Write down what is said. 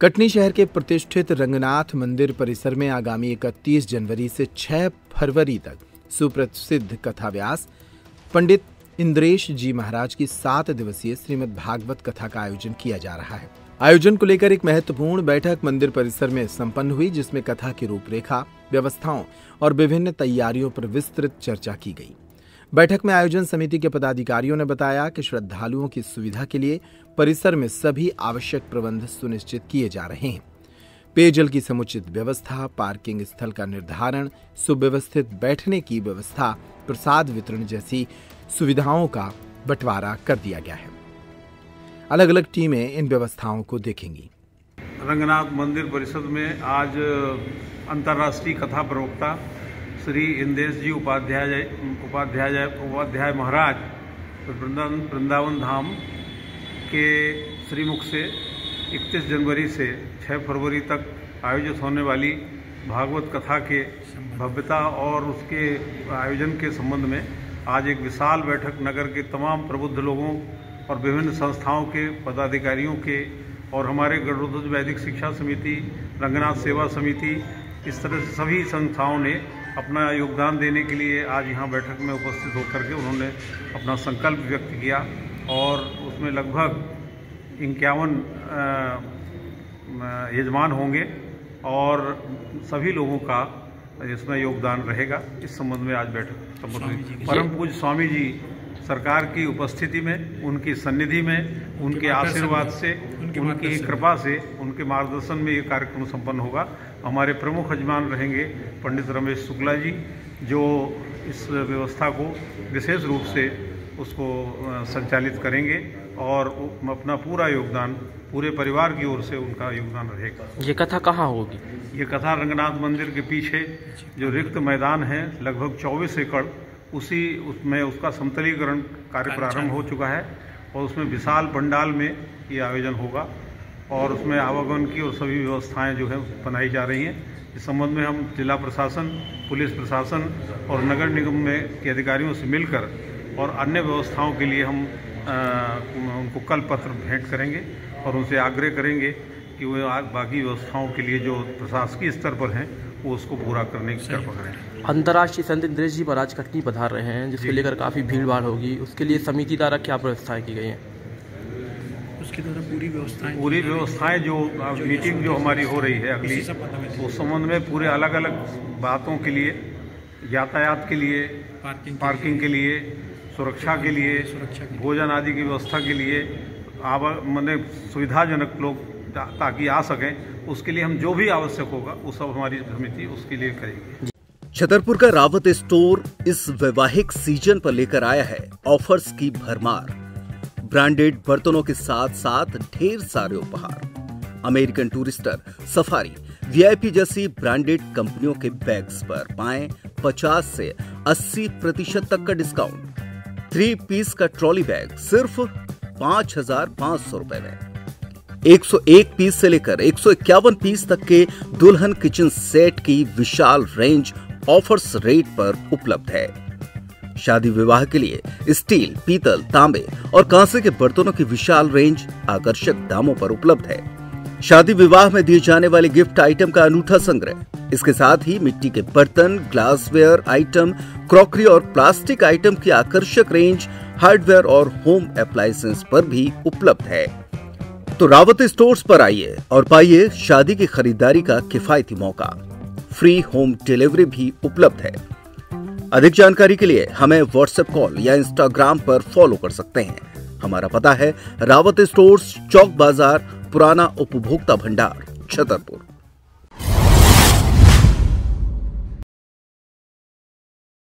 कटनी शहर के प्रतिष्ठित रंगनाथ मंदिर परिसर में आगामी 31 जनवरी से 6 फरवरी तक सुप्रसिद्ध कथा व्यास पंडित इंद्रेश जी महाराज की 7 दिवसीय श्रीमद् भागवत कथा का आयोजन किया जा रहा है। आयोजन को लेकर एक महत्वपूर्ण बैठक मंदिर परिसर में संपन्न हुई, जिसमें कथा की रूपरेखा, व्यवस्थाओं और विभिन्न तैयारियों पर विस्तृत चर्चा की गई। बैठक में आयोजन समिति के पदाधिकारियों ने बताया कि श्रद्धालुओं की सुविधा के लिए परिसर में सभी आवश्यक प्रबंध सुनिश्चित किए जा रहे हैं। पेयजल की समुचित व्यवस्था, पार्किंग स्थल का निर्धारण, सुव्यवस्थित बैठने की व्यवस्था, प्रसाद वितरण जैसी सुविधाओं का बंटवारा कर दिया गया है। अलग अलग टीमें इन व्यवस्थाओं को देखेंगी। रंगनाथ मंदिर परिषद में आज अंतर्राष्ट्रीय कथा प्रवक्ता श्री इंद्रेश जी उपाध्याय महाराज वृंदावन धाम के श्रीमुख से 31 जनवरी से 6 फरवरी तक आयोजित होने वाली भागवत कथा के भव्यता और उसके आयोजन के संबंध में आज एक विशाल बैठक नगर के तमाम प्रबुद्ध लोगों और विभिन्न संस्थाओं के पदाधिकारियों के और हमारे गरुड़ वैदिक शिक्षा समिति, रंगनाथ सेवा समिति, इस तरह से सभी संस्थाओं ने अपना योगदान देने के लिए आज यहाँ बैठक में उपस्थित होकर के उन्होंने अपना संकल्प व्यक्त किया और उसमें लगभग 51 यजमान होंगे और सभी लोगों का इसमें योगदान रहेगा। इस संबंध में आज बैठक संपन्न हुई। परम पूज्य स्वामी जी सरकार की उपस्थिति में, उनकी सन्निधि में, उनके आशीर्वाद से, उनकी कृपा से, उनके मार्गदर्शन में ये कार्यक्रम संपन्न होगा। हमारे प्रमुख यजमान रहेंगे पंडित रमेश शुक्ला जी, जो इस व्यवस्था को विशेष रूप से उसको संचालित करेंगे और अपना पूरा योगदान पूरे परिवार की ओर से उनका योगदान रहेगा। ये कथा कहाँ होगी? ये कथा रंगनाथ मंदिर के पीछे जो रिक्त मैदान है लगभग 24 एकड़, उसमें उसका समतलीकरण कार्य प्रारंभ हो चुका है और उसमें विशाल पंडाल में ये आयोजन होगा और उसमें आवागमन की और सभी व्यवस्थाएं जो है बनाई जा रही हैं। इस संबंध में हम जिला प्रशासन, पुलिस प्रशासन और नगर निगम में के अधिकारियों से मिलकर और अन्य व्यवस्थाओं के लिए हम उनको कल पत्र भेंट करेंगे और उनसे आग्रह करेंगे कि वे बाकी व्यवस्थाओं के लिए जो प्रशासकीय स्तर पर हैं वो उसको पूरा करने की कृपा करें। अंतर्राष्ट्रीय संत इंद्रेश जी महाराज कटनी पधार रहे हैं, जिसको लेकर काफ़ी भीड़ भाड़ होगी, उसके लिए समिति द्वारा क्या व्यवस्थाएं की गई हैं? उसके द्वारा पूरी व्यवस्थाएं जो मीटिंग जो हमारी हो रही है अगली, उस संबंध में पूरे अलग अलग बातों के लिए, यातायात के लिए, पार्किंग के लिए, सुरक्षा के लिए, भोजन आदि की व्यवस्था के लिए, मतलब सुविधाजनक लोग ताकि आ सकें, उसके लिए हम जो भी आवश्यक होगा वो सब हमारी समिति उसके लिए करेगी। छतरपुर का रावत स्टोर इस वैवाहिक सीजन पर लेकर आया है ऑफर्स की भरमार। ब्रांडेड बर्तनों के साथ साथ ढेर सारे उपहार। अमेरिकन टूरिस्टर, सफारी, वीआईपी जैसी ब्रांडेड कंपनियों के बैग्स पर पाएं 50 से 80% तक का डिस्काउंट। 3 पीस का ट्रॉली बैग सिर्फ 5,500 रुपए में। 101 पीस से लेकर 151 पीस तक के दुल्हन किचन सेट की विशाल रेंज ऑफर्स रेट पर उपलब्ध है। शादी विवाह के लिए स्टील, पीतल, तांबे और कांसे के बर्तनों की विशाल रेंज आकर्षक दामों पर उपलब्ध है। शादी विवाह में दिए जाने वाले गिफ्ट आइटम का अनूठा संग्रह, इसके साथ ही मिट्टी के बर्तन, ग्लासवेयर आइटम, क्रॉकरी और प्लास्टिक आइटम की आकर्षक रेंज हार्डवेयर और होम अप्लायंसेस पर भी उपलब्ध है। तो रावत स्टोर्स पर आइए और पाइए शादी की खरीदारी का किफायती मौका। फ्री होम डिलीवरी भी उपलब्ध है। अधिक जानकारी के लिए हमें व्हाट्सएप कॉल या इंस्टाग्राम पर फॉलो कर सकते हैं। हमारा पता है रावत स्टोर्स, चौक बाजार, पुराना उपभोक्ता भंडार, छतरपुर।